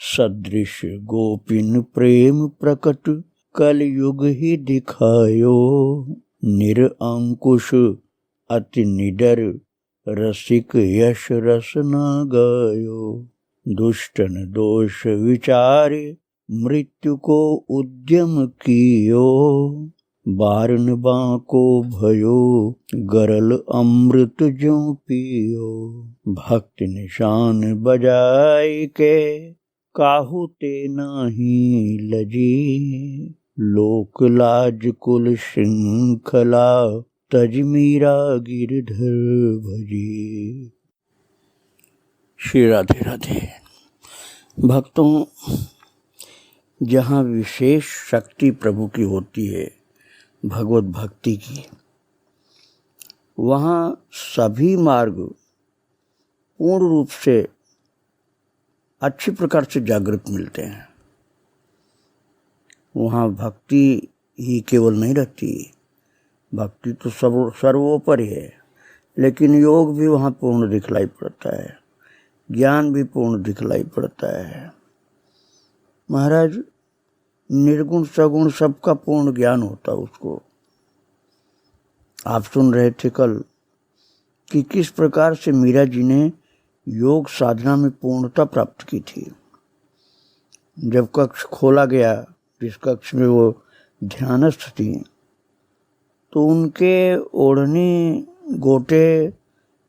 सदृश गोपिन प्रेम प्रकट कलयुग ही दिखायो। निरअंकुश अति निडर रसिक यश रस न गायो। दुष्टन दोष विचारे मृत्यु को उद्यम कियो। बारन बांको भयो गरल अमृत ज्यों पियो। भक्त निशान बजाय के काहू ते नाही लजी। लोक लाज कुल श्रृंखला तज मीरा गिरधर भजी। श्री राधे राधे। भक्तों, जहाँ विशेष शक्ति प्रभु की होती है, भगवत भक्ति की, वहाँ सभी मार्ग पूर्ण रूप से अच्छी प्रकार से जागृत मिलते हैं। वहाँ भक्ति ही केवल नहीं रहती, भक्ति तो सर्वोपरि है, लेकिन योग भी वहाँ पूर्ण दिखलाई पड़ता है, ज्ञान भी पूर्ण दिखलाई पड़ता है। महाराज, निर्गुण सगुण सबका पूर्ण ज्ञान होता उसको। आप सुन रहे थे कल कि किस प्रकार से मीरा जी ने योग साधना में पूर्णता प्राप्त की थी। जब कक्ष खोला गया, जिस कक्ष में वो ध्यानस्थ थी, तो उनके ओढ़नी, गोटे,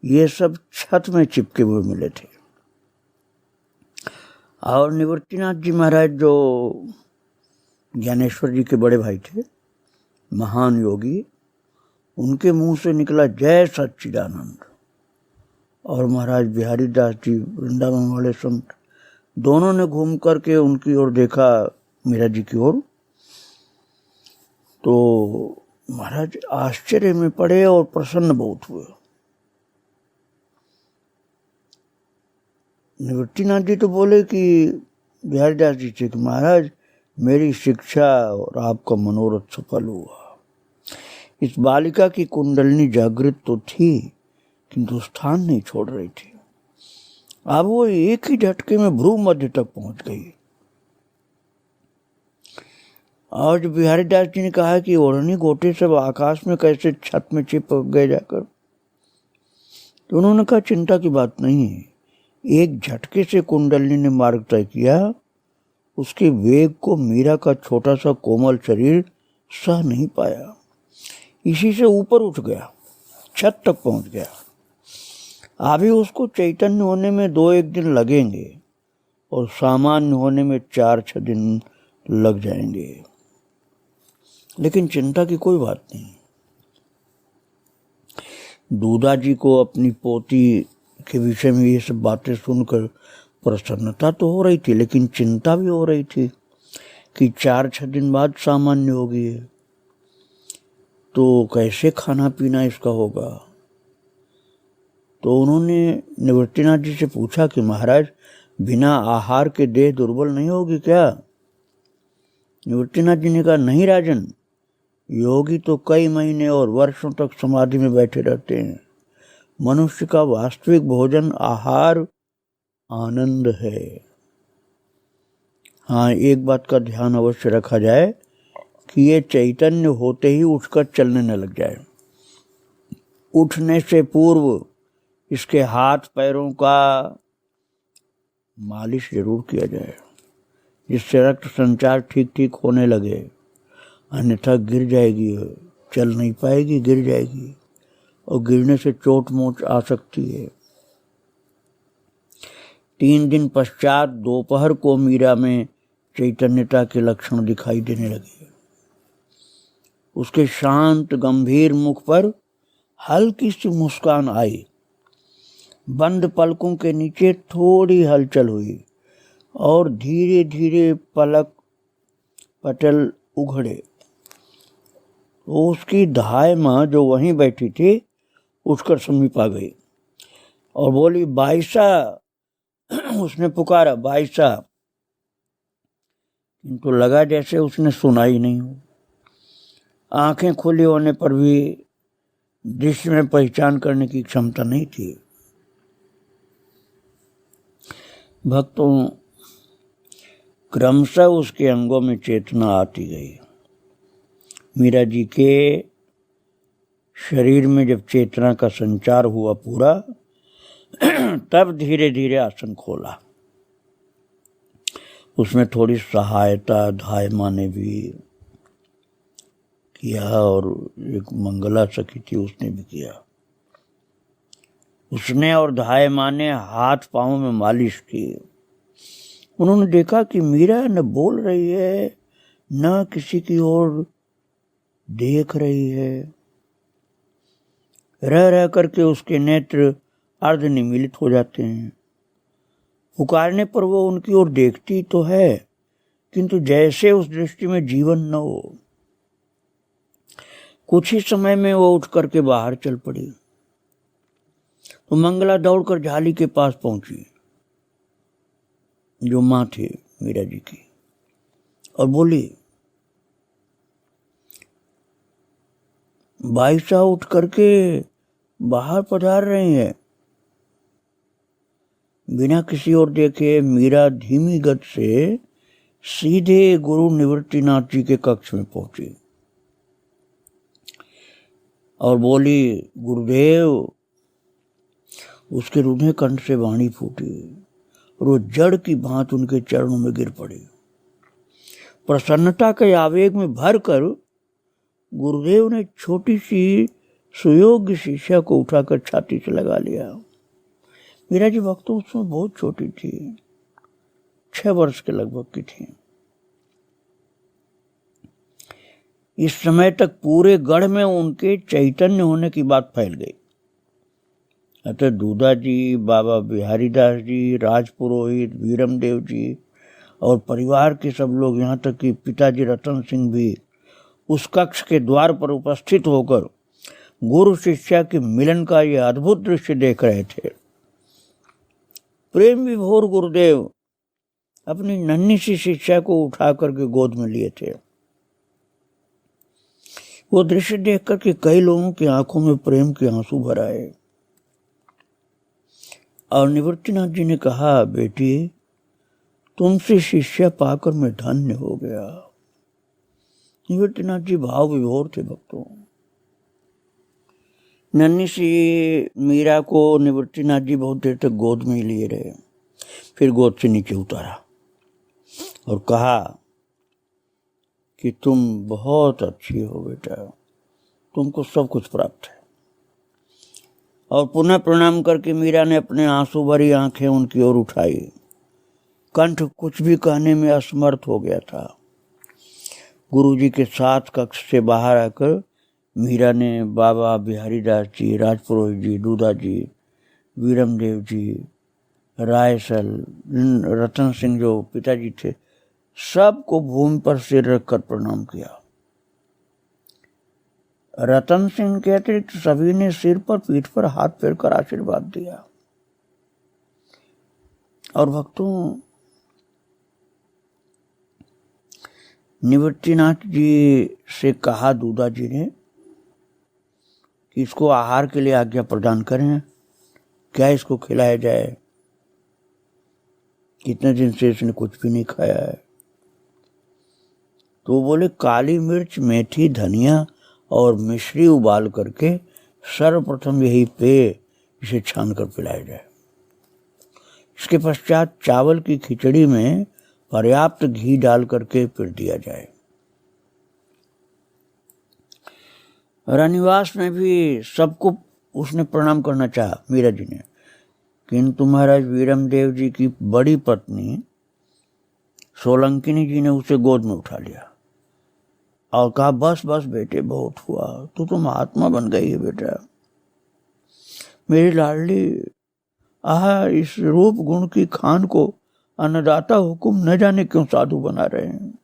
ये सब छत में चिपके हुए मिले थे। और निवृत्तिनाथ जी महाराज, जो ज्ञानेश्वर जी के बड़े भाई थे, महान योगी, उनके मुंह से निकला जय सच्चिदानंद। और महाराज बिहारी दास जी, वृंदावन वाले संत, दोनों ने घूम करके उनकी ओर देखा, मीरा जी की ओर। तो महाराज आश्चर्य में पड़े और प्रसन्न बहुत हुए। निवृत्तिनाथ जी तो बोले कि बिहारी दास जी से कि महाराज, मेरी शिक्षा और आपका मनोरथ सफल हुआ। इस बालिका की कुंडलिनी जागृत तो थी, किंतु स्थान नहीं छोड़ रही थी। अब वो एक ही झटके में भ्रू मध्य तक पहुंच गई। और जो बिहारी दास जी ने कहा कि ओढ़नी गोटे सब आकाश में कैसे छत में चिपक गए जाकर, तो उन्होंने कहा चिंता की बात नहीं है, एक झटके से कुंडलिनी ने मार्ग तय किया। उसके वेग को मीरा का छोटा सा कोमल शरीर सह नहीं पाया, इसी से ऊपर उठ गया, छत तक पहुंच गया। अभी उसको चैतन्य होने में 2-1 दिन लगेंगे और सामान्य होने में 4-6 दिन लग जाएंगे, लेकिन चिंता की कोई बात नहीं। दूधा जी को अपनी पोती के विषय में ये सब बातें सुनकर प्रसन्नता तो हो रही थी, लेकिन चिंता भी हो रही थी कि 4-6 दिन बाद सामान्य होगी, तो कैसे खाना पीना इसका होगा। तो उन्होंने निवृत्तिनाथ जी से पूछा कि महाराज, बिना आहार के देह दुर्बल नहीं होगी क्या? निवृत्तिनाथ जी ने कहा, नहीं राजन, योगी तो कई महीने और वर्षों तक समाधि में बैठे रहते हैं। मनुष्य का वास्तविक भोजन आहार आनंद है। हाँ, एक बात का ध्यान अवश्य रखा जाए कि ये चैतन्य होते ही उठकर चलने न लग जाए। उठने से पूर्व इसके हाथ पैरों का मालिश जरूर किया जाए, जिससे रक्त संचार ठीक ठीक होने लगे, अन्यथा गिर जाएगी, चल नहीं पाएगी, गिर जाएगी, और गिरने से चोट मोच आ सकती है। 3 दिन पश्चात दोपहर को मीरा में चैतन्यता के लक्षण दिखाई देने लगे। उसके शांत गंभीर मुख पर हल्की सी मुस्कान आई, बंद पलकों के नीचे थोड़ी हलचल हुई और धीरे धीरे पलक पटल उघड़े। तो उसकी धाय माँ जो वहीं बैठी थी उठकर समीप आ गई और बोली, बाईसा। उसने पुकारा, बाईसा, किंतु लगा जैसे उसने सुना ही नहीं हो। आंखें खुली होने पर भी दृश्य में पहचान करने की क्षमता नहीं थी। भक्तों, क्रमशः उसके अंगों में चेतना आती गई। मीरा जी के शरीर में जब चेतना का संचार हुआ पूरा, तब धीरे धीरे आसन खोला। उसमें थोड़ी सहायता धाय माँ ने भी किया और एक मंगला सखी थी उसने भी किया। उसने और धाय माँ ने हाथ पांव में मालिश की। उन्होंने देखा कि मीरा न बोल रही है न किसी की ओर देख रही है। रह रह करके उसके नेत्र अर्धनिमीलित हो जाते हैं। पुकारने पर वो उनकी ओर देखती तो है, किंतु जैसे उस दृष्टि में जीवन न हो। कुछ ही समय में वो उठ करके बाहर चल पड़ी। तो मंगला दौड़कर झाली के पास पहुंची, जो माँ थी मीरा जी की, और बोली, भाई साहब उठ करके बाहर पधार रही है। बिना किसी और देखे मीरा धीमी गति से सीधे गुरु निवृत्तिनाथ जी के कक्ष में पहुंची और बोली, गुरुदेव। उसके रुधे कंठ से वाणी फूटी और वो जड़ की भांति उनके चरणों में गिर पड़ी। प्रसन्नता के आवेग में भरकर गुरुदेव ने छोटी सी सुयोग्य शिष्या को उठाकर छाती से लगा लिया। मीरा जी वक्त तो उसमें बहुत छोटी थी, 6 वर्ष के लगभग की थी। इस समय तक पूरे गढ़ में उनके चैतन्य होने की बात फैल गई। अतः दूधा जी, बाबा बिहारी दास जी, राजपुरोहित, वीरमदेव जी और परिवार के सब लोग, यहाँ तक कि पिताजी रतन सिंह भी उस कक्ष के द्वार पर उपस्थित होकर गुरु शिष्या के मिलन का यह अद्भुत दृश्य देख रहे थे। प्रेम विभोर गुरुदेव अपनी नन्ही सी शिष्या को उठा करके गोद में लिए थे। वो दृश्य देख करके कई लोगों की आंखों में प्रेम के आंसू भर आए और निवृत्तिनाथ जी ने कहा, बेटी, तुमसे शिष्या पाकर मैं धन्य हो गया। निवृत्तिनाथ जी भाव विभोर थे भक्तों। नन्ही सी मीरा को निवृत्तिनाथ जी बहुत देर तक गोद में ही लिए रहे, फिर गोद से नीचे उतारा और कहा कि तुम बहुत अच्छी हो बेटा, तुमको सब कुछ प्राप्त है। और पुनः प्रणाम करके मीरा ने अपने आंसू भरी आंखें उनकी ओर उठाई। कंठ कुछ भी कहने में असमर्थ हो गया था। गुरुजी के साथ कक्ष से बाहर आकर मीरा ने बाबा बिहारी दास जी, राजपुरोहित जी, दूधा जी, वीरमदेव जी, रायसल, रतन सिंह जो पिताजी थे, सबको भूमि पर सिर रखकर प्रणाम किया। रतन सिंह के अतिरिक्त सभी ने सिर पर पीठ पर हाथ फेरकर आशीर्वाद दिया। और भक्तों, निवृत्तिनाथ जी से कहा दूधा जी ने कि इसको आहार के लिए आज्ञा प्रदान करें, क्या इसको खिलाया जाए, कितने दिन से इसने कुछ भी नहीं खाया है। तो बोले, काली मिर्च, मेथी, धनिया और मिश्री उबाल करके सर्वप्रथम यही पेय इसे छान कर पिलाया जाए। इसके पश्चात चावल की खिचड़ी में पर्याप्त घी डाल करके फिर दिया जाए। रानीवास में भी सबको उसने प्रणाम करना चाहा मीरा जी ने, किंतु महाराज वीरमदेव जी की बड़ी पत्नी सोलंकिनी जी ने उसे गोद में उठा लिया और कहा, बस बस बेटे, बहुत हुआ, तू तो महात्मा बन गई है बेटा। मेरी लाडली, आह, इस रूप गुण की खान को अन्नदाता हुकुम न जाने क्यों साधु बना रहे हैं।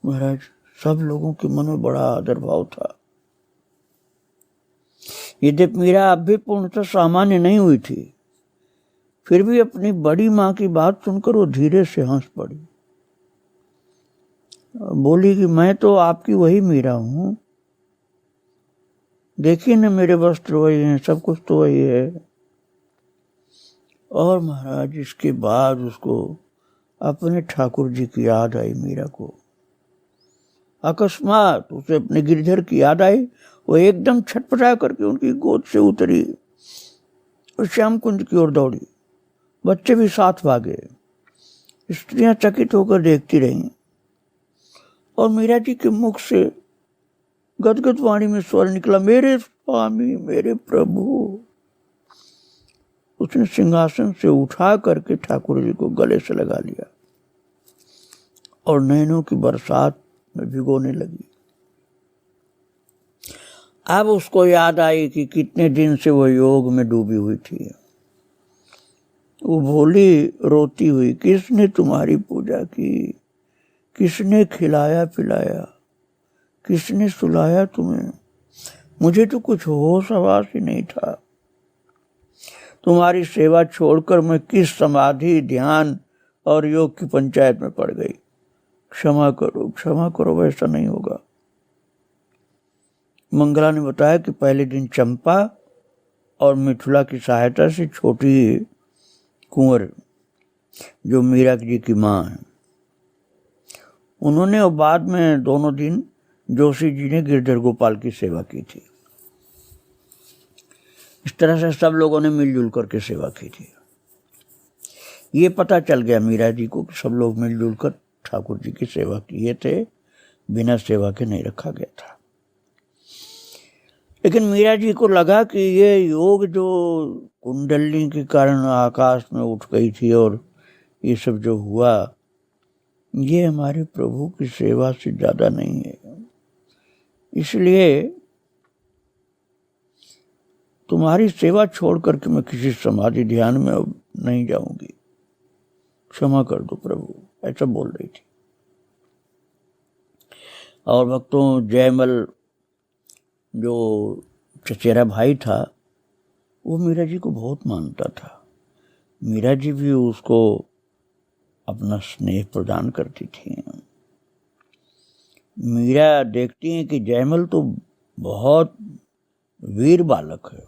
महाराज, सब लोगों के मन में बड़ा आदर भाव था। यद्यपि मीरा अब भी पूर्णतः सामान्य नहीं हुई थी, फिर भी अपनी बड़ी माँ की बात सुनकर वो धीरे से हंस पड़ी। बोली कि मैं तो आपकी वही मीरा हूं, देखिए न मेरे वस्त्र वही हैं, सब कुछ तो वही है। और महाराज इसके बाद उसको अपने ठाकुर जी की याद आई। मीरा को अकस्मात उसे अपने गिरधर की याद आई। वो एकदम छटपटा करके उनकी गोद से उतरी और श्याम कुंज की ओर दौड़ी। बच्चे भी साथ भागे। स्त्रियां चकित होकर देखती रहीं और मीरा जी के मुख से गदगद वाणी में स्वर निकला, मेरे स्वामी, मेरे प्रभु। उसने सिंहासन से उठा करके ठाकुर जी को गले से लगा लिया और नैनों की बरसात में भिगोने लगी। अब उसको याद आई कि कितने दिन से वो योग में डूबी हुई थी। वो भोली रोती हुई, किसने तुम्हारी पूजा की, किसने खिलाया पिलाया, किसने सुलाया तुम्हें, मुझे तो कुछ होश हवास ही नहीं था। तुम्हारी सेवा छोड़कर मैं किस समाधि, ध्यान और योग की पंचायत में पड़ गई। क्षमा करो, वैसा नहीं होगा। मंगला ने बताया कि पहले दिन चंपा और मिथुला की सहायता से छोटी कुंवर, जो मीरा जी की माँ है, उन्होंने, और बाद में दोनों दिन जोशी जी ने गिरधर गोपाल की सेवा की थी। इस तरह से सब लोगों ने मिलजुल करके सेवा की थी। ये पता चल गया मीरा जी को कि सब लोग मिलजुल कर ठाकुर जी की सेवा किए थे, बिना सेवा के नहीं रखा गया था। लेकिन मीरा जी को लगा कि ये योग जो कुंडली के कारण आकाश में उठ गई थी और ये सब जो हुआ, ये हमारे प्रभु की सेवा से ज्यादा नहीं है, इसलिए तुम्हारी सेवा छोड़ करके मैं किसी समाधि ध्यान में अब नहीं जाऊंगी, क्षमा कर दो प्रभु, ऐसा बोल रही थी। और भक्तों, जयमल जो चचेरा भाई था, वो मीरा जी को बहुत मानता था। मीरा जी भी उसको अपना स्नेह प्रदान करती थी। मीरा देखती हैं कि जयमल तो बहुत वीर बालक है।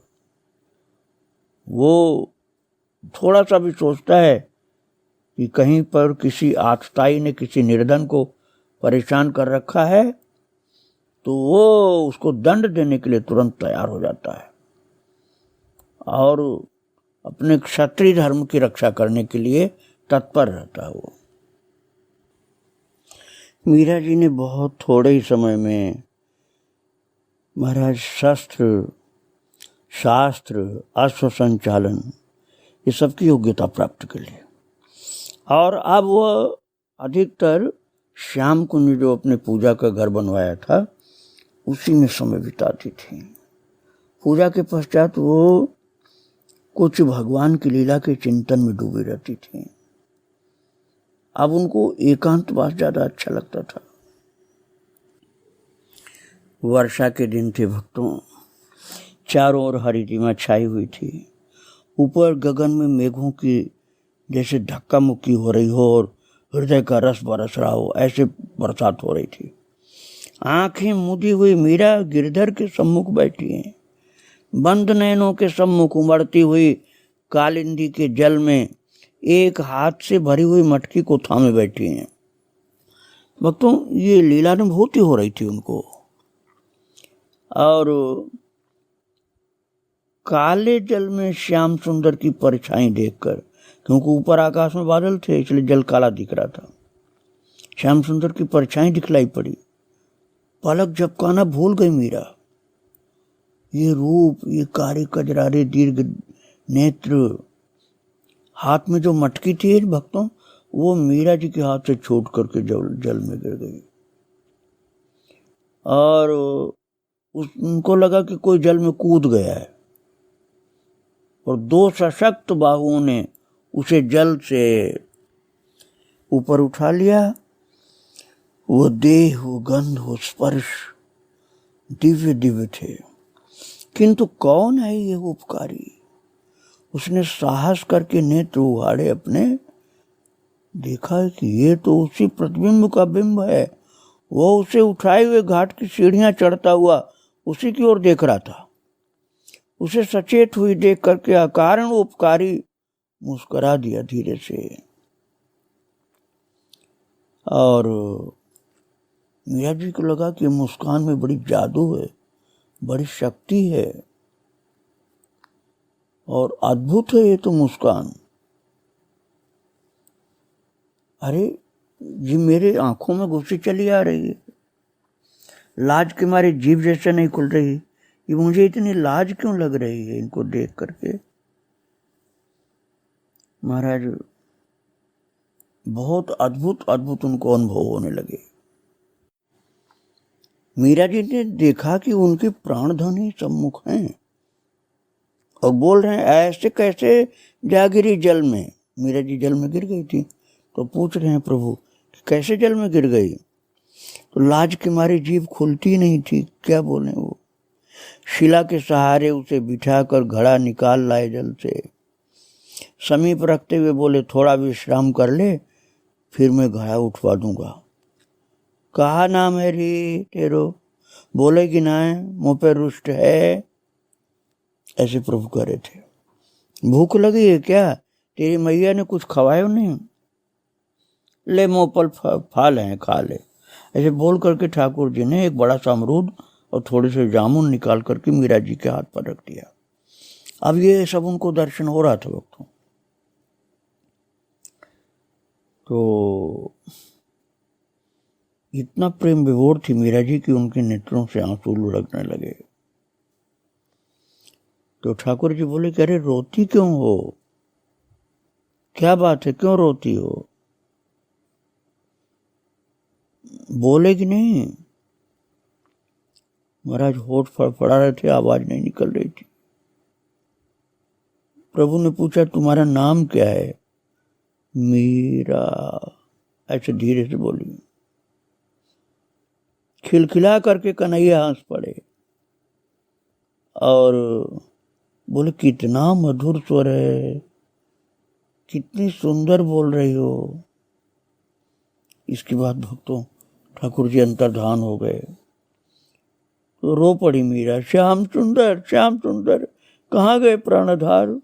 वो थोड़ा सा भी सोचता है कि कहीं पर किसी आतताई ने किसी निर्धन को परेशान कर रखा है तो वो उसको दंड देने के लिए तुरंत तैयार हो जाता है और अपने क्षत्रिय धर्म की रक्षा करने के लिए तत्पर रहता है। वो मीरा जी ने बहुत थोड़े ही समय में महाराज शस्त्र, शास्त्र, अश्व संचालन, ये सब की योग्यता प्राप्त कर ली। और अब वह अधिकतर श्याम कुंज जो अपने पूजा का घर बनवाया था उसी में समय बिताती थी। पूजा के पश्चात वो कुछ भगवान की लीला के चिंतन में डूबी रहती थी। अब उनको एकांतवास ज्यादा अच्छा लगता था। वर्षा के दिन थे भक्तों, चारों ओर हरितिमा छाई हुई थी। ऊपर गगन में मेघों की जैसे धक्का मुक्की हो रही हो और हृदय का रस बरस रहा हो, ऐसे बरसात हो रही थी। आंखें मूंदी हुई मीरा गिरधर के सम्मुख बैठी हैं। बंद नैनों के सम्मुख उमड़ती हुई कालिंदी के जल में एक हाथ से भरी हुई मटकी को थामे बैठी हैं। भक्तों, ये लीलानुभूति हो रही थी उनको। और काले जल में श्याम सुंदर की परछाई देखकर, क्योंकि ऊपर आकाश में बादल थे इसलिए जल काला दिख रहा था, श्याम सुंदर की परछाई दिखलाई पड़ी। पलक झपकाना भूल गई मीरा। ये रूप, ये कारे कजरारे दीर्घ नेत्र, हाथ में जो मटकी थी भक्तों, वो मीरा जी के हाथ से छूट करके जल में गिर गई। और उनको लगा कि कोई जल में कूद गया है और दो सशक्त बाहुओं ने उसे जल से ऊपर उठा लिया। वो देह, वो गंध, वो स्पर्श दिव्य दिव्य थे। किंतु कौन है ये उपकारी? उसने साहस करके नेत्र उघाड़े अपने, देखा कि ये तो उसी प्रतिबिंब का बिंब है। वो उसे उठाए हुए घाट की सीढ़ियां चढ़ता हुआ उसी की ओर देख रहा था। उसे सचेत हुई देख करके अकारण उपकारी मुस्करा दिया धीरे से। और मीरा जी को लगा कि मुस्कान में बड़ी जादू है, बड़ी शक्ति है और अद्भुत है ये तो मुस्कान। अरे जी मेरे आंखों में गुस्से चली आ रही है, लाज के मारे जीभ जैसे नहीं खुल रही, ये मुझे इतनी लाज क्यों लग रही है इनको देख करके। महाराज बहुत अद्भुत अद्भुत उनको अनुभव होने लगे। मीरा जी ने देखा कि उनके प्राणधन ही सम्मुख हैं और बोल रहे हैं ऐसे कैसे जा गिरी जल में। मीरा जी जल में गिर गई थी तो पूछ रहे हैं प्रभु कैसे जल में गिर गई। तो लाज के मारे जीभ खुलती नहीं थी, क्या बोले वो। शिला के सहारे उसे बिठाकर घड़ा निकाल लाए जल से, समीप रखते हुए बोले थोड़ा विश्राम कर ले फिर मैं घड़ा उठवा दूंगा। कहा नाम है री तेरो, बोले कि ना मुँह पे रुष्ट है, ऐसे प्रभु कह रहे थे। भूख लगी है क्या, तेरी मैया ने कुछ खवाया नहीं, ले मोपल फल हैं खा ले। ऐसे बोल करके ठाकुर जी ने एक बड़ा सा अमरूद और थोड़े से जामुन निकाल करके मीरा जी के हाथ पर रख दिया। अब ये सब उनको दर्शन हो रहा था वक्त। तो इतना प्रेम विभोर थी मीरा जी कि उनके नेत्रों से आंसू लुढ़कने लगे। तो ठाकुर जी बोले कि अरे रोती क्यों हो, क्या बात है, क्यों रोती हो। बोले कि नहीं। महाराज होठ फड़फड़ा रहे थे, आवाज नहीं निकल रही थी। प्रभु ने पूछा तुम्हारा नाम क्या है। मीरा, ऐसे धीरे से बोली। खिलखिला करके कन्हैया हंस पड़े और बोले कितना मधुर स्वर है, कितनी सुंदर बोल रही हो। इसके बाद भक्तों ठाकुर जी अंतर्धान हो गए तो रो पड़ी मीरा, श्याम सुंदर श्याम सुंदर कहाँ गए प्राणधार।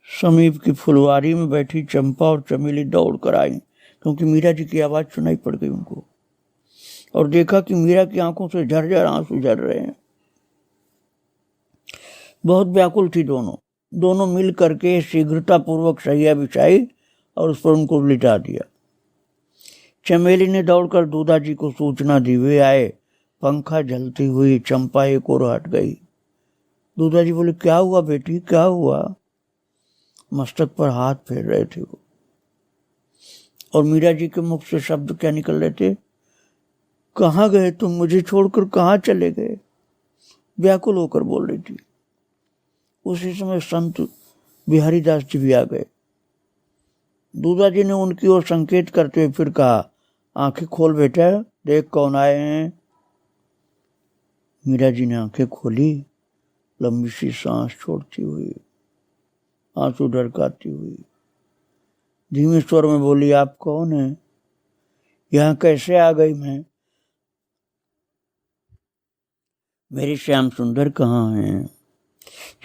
समीप की फुलवारी में बैठी चंपा और चमेली दौड़ कर आई क्योंकि मीरा जी की आवाज सुनाई पड़ गई उनको, और देखा कि मीरा की आंखों से झरझर आंसू झर रहे हैं। बहुत व्याकुल थी दोनों मिल करके शीघ्रता पूर्वक शैया बिछाई और उस पर उनको लिटा दिया। चमेली ने दौड़कर दूधा जी को सूचना दी, वे आए। पंखा जलती हुई चंपा एक और हट गई। दूधा जी बोले क्या हुआ बेटी, क्या हुआ। मस्तक पर हाथ फेर रहे थे वो, और मीरा जी के मुख से शब्द क्या निकल रहे थे, कहाँ गए तुम, मुझे छोड़कर कहाँ चले गए, व्याकुल होकर बोल रही थी। उसी समय संत बिहारी दास जी भी आ गए। दूधा जी ने उनकी ओर संकेत करते हुए फिर कहा, आंखें खोल बेटा, देख कौन आए हैं। मीरा जी ने आंखें खोली, लंबी सी सांस छोड़ती हुई, आंसू ढरकाती हुई धीमे स्वर में बोली, आप कौन है, यहाँ कैसे आ गई मैं, मेरे श्याम सुंदर कहाँ हैं।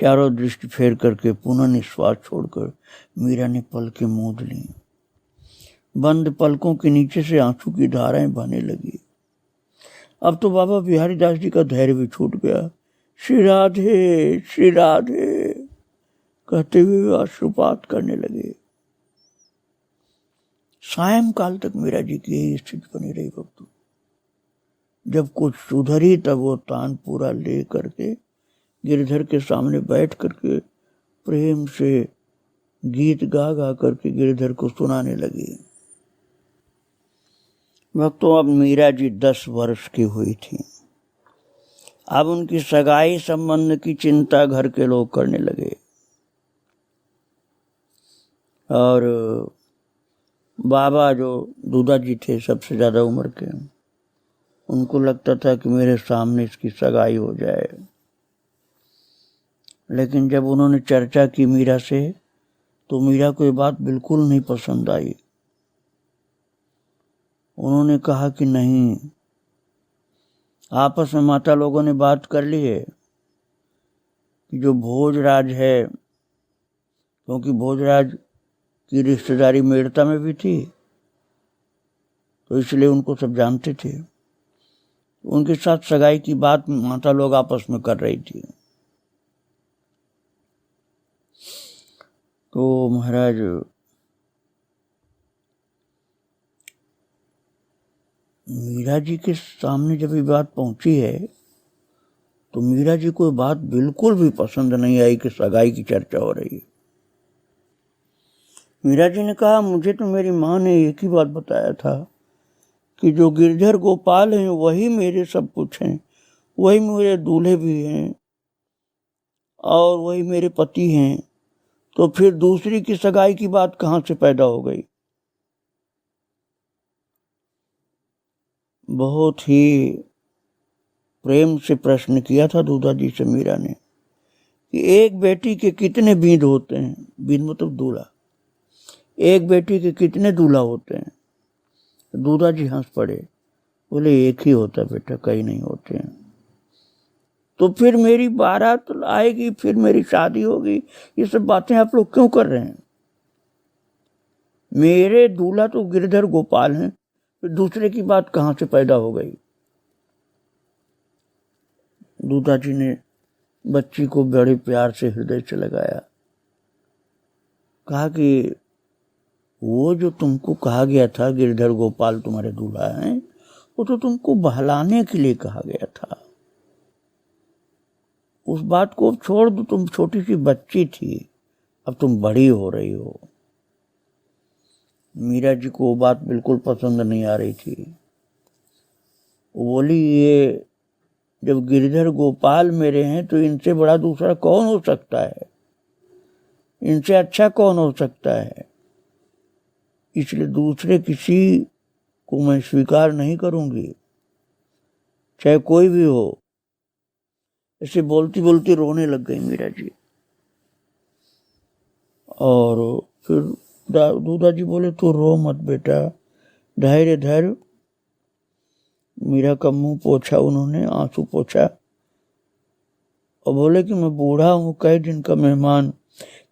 चारों दृष्टि फेर करके पुनः निश्वास छोड़कर मीरा ने पलकें मूंद ली। बंद पलकों के नीचे से आंसू की धाराएं बहने लगी। अब तो बाबा बिहारी दास जी का धैर्य भी छूट गया। श्री राधे कहते हुए अश्रुपात करने लगे। सायंकाल तक मीरा जी की यही स्थिति बनी रही भक्तों। जब कुछ सुधरी तब वो तान पूरा ले करके गिरधर के सामने बैठ करके प्रेम से गीत गा गा करके गिरधर को सुनाने लगी। भक्तों अब मीरा जी 10 वर्ष की हुई थी। अब उनकी सगाई संबंध की चिंता घर के लोग करने लगे और बाबा जो दूधा जी थे सबसे ज्यादा उम्र के, उनको लगता था कि मेरे सामने इसकी सगाई हो जाए। लेकिन जब उन्होंने चर्चा की मीरा से तो मीरा को ये बात बिल्कुल नहीं पसंद आई। उन्होंने कहा कि नहीं, आपस में माता लोगों ने बात कर ली है कि जो भोजराज है क्योंकि भोजराज की रिश्तेदारी मेड़ता में भी थी, तो इसलिए उनको सब जानते थे। उनके साथ सगाई की बात माता लोग आपस में कर रही थी। तो महाराज मीरा जी के सामने जब ये बात पहुंची है तो मीरा जी को बात बिल्कुल भी पसंद नहीं आई कि सगाई की चर्चा हो रही है। मीरा जी ने कहा, मुझे तो मेरी माँ ने एक ही बात बताया था कि जो गिरधर गोपाल हैं वही मेरे सब कुछ हैं, वही मेरे दूल्हे भी हैं और वही मेरे पति हैं, तो फिर दूसरी की सगाई की बात कहाँ से पैदा हो गई। बहुत ही प्रेम से प्रश्न किया था दूधा जी से मीरा ने कि एक बेटी के कितने बीज होते हैं, बीज मतलब दूल्हा, एक बेटी के कितने दूल्हा होते हैं। दूधा जी हंस पड़े, बोले एक ही होता बेटा, कई नहीं होते हैं। तो फिर मेरी बारात आएगी, फिर मेरी शादी होगी, ये सब बातें आप लोग क्यों कर रहे हैं। मेरे दूल्हा तो गिरधर गोपाल हैं, फिर दूसरे की बात कहाँ से पैदा हो गई। दूधा जी ने बच्ची को बड़े प्यार से हृदय से लगाया, कहा कि वो जो तुमको कहा गया था गिरधर गोपाल तुम्हारे दूल्हा हैं, वो तो तुमको बहलाने के लिए कहा गया था। उस बात को छोड़ दो, तुम छोटी सी बच्ची थी, अब तुम बड़ी हो रही हो। मीरा जी को वो बात बिल्कुल पसंद नहीं आ रही थी। वो बोली, ये जब गिरधर गोपाल मेरे हैं तो इनसे बड़ा दूसरा कौन हो सकता है, इनसे अच्छा कौन हो सकता है, इसलिए दूसरे किसी को मैं स्वीकार नहीं करूंगी, चाहे कोई भी हो। ऐसे बोलती बोलती रोने लग गई मीरा जी। और फिर दूधा जी बोले, तो रो मत बेटा, धैर्य धैर्य। मीरा का मुंह पोछा उन्होंने, आंसू पोछा, और बोले कि मैं बूढ़ा हूं, कई दिन का मेहमान,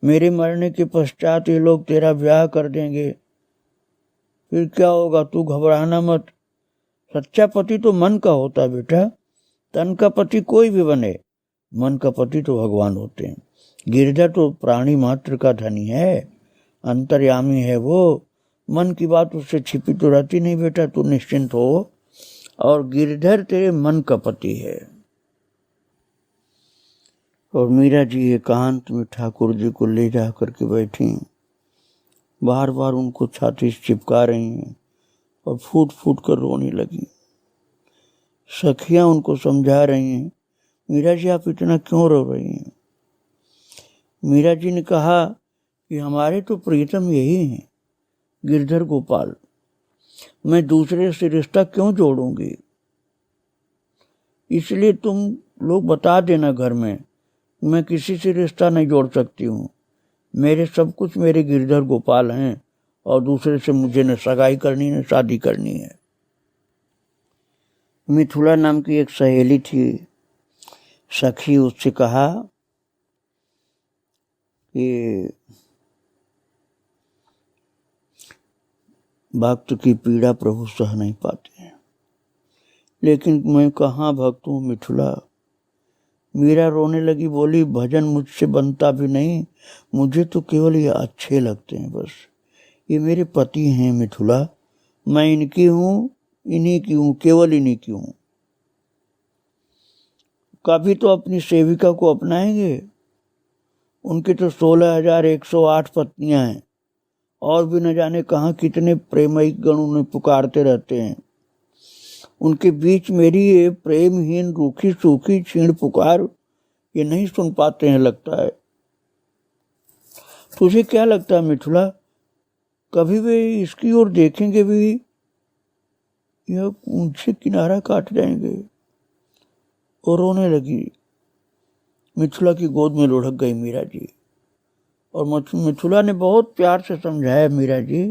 मेरे मरने के पश्चात ये लोग तेरा ब्याह कर देंगे, फिर क्या होगा, तू घबराना मत। सच्चा पति तो मन का होता है बेटा, तन का पति कोई भी बने, मन का पति तो भगवान होते हैं। गिरधर तो प्राणी मात्र का धनी है, अंतर्यामी है वो, मन की बात उससे छिपी तो रहती नहीं बेटा, तू निश्चिंत हो, और गिरधर तेरे मन का पति है। और मीरा जी एकांत में ठाकुर जी को ले जा करके बैठी, बार बार उनको छाती से चिपका रही हैं और फूट फूट कर रोने लगी। सखियां उनको समझा रही हैं, मीरा जी आप इतना क्यों रो रही हैं। मीरा जी ने कहा कि हमारे तो प्रीतम यही हैं, गिरधर गोपाल, मैं दूसरे से रिश्ता क्यों जोड़ूंगी, इसलिए तुम लोग बता देना घर में, मैं किसी से रिश्ता नहीं जोड़ सकती हूँ, मेरे सब कुछ मेरे गिरधर गोपाल हैं, और दूसरे से मुझे न सगाई करनी न शादी करनी है। मिथुला नाम की एक सहेली थी, सखी, उससे कहा कि भक्त की पीड़ा प्रभु सह नहीं पाते हैं, लेकिन मैं कहाँ भक्त हूँ मिथुला। मीरा रोने लगी, बोली, भजन मुझसे बनता भी नहीं, मुझे तो केवल ये अच्छे लगते हैं बस, ये मेरे पति हैं मिथुला, मैं इनकी हूँ, इन्हीं की हूँ, केवल इन्हीं की हूँ। कभी तो अपनी सेविका को अपनाएंगे, उनकी तो 16,108 पत्नियां हैं, और भी न जाने कहाँ कितने प्रेमयी गण उन्हें पुकारते रहते हैं। उनके बीच मेरी ये प्रेमहीन रूखी सूखी छीण पुकार ये नहीं सुन पाते हैं लगता है। तुझे क्या लगता है मिथुला, कभी वे इसकी ओर देखेंगे भी या उनसे किनारा काट जाएंगे। और रोने लगी। मिथुला की गोद में लुढ़क गई मीरा जी, और मिथुला ने बहुत प्यार से समझाया, मीरा जी,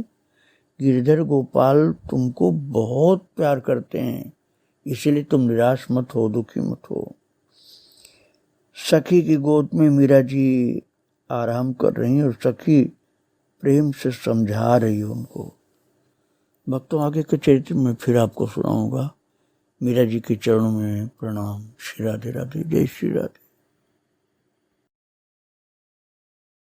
गिरधर गोपाल तुमको बहुत प्यार करते हैं, इसलिए तुम निराश मत हो, दुखी मत हो। सखी की गोद में मीरा जी आराम कर रही और सखी प्रेम से समझा रही है उनको। भक्तों, आगे के चरित्र में फिर आपको सुनाऊंगा। मीरा जी के चरणों में प्रणाम। श्री राधे राधे, जय श्री राधे।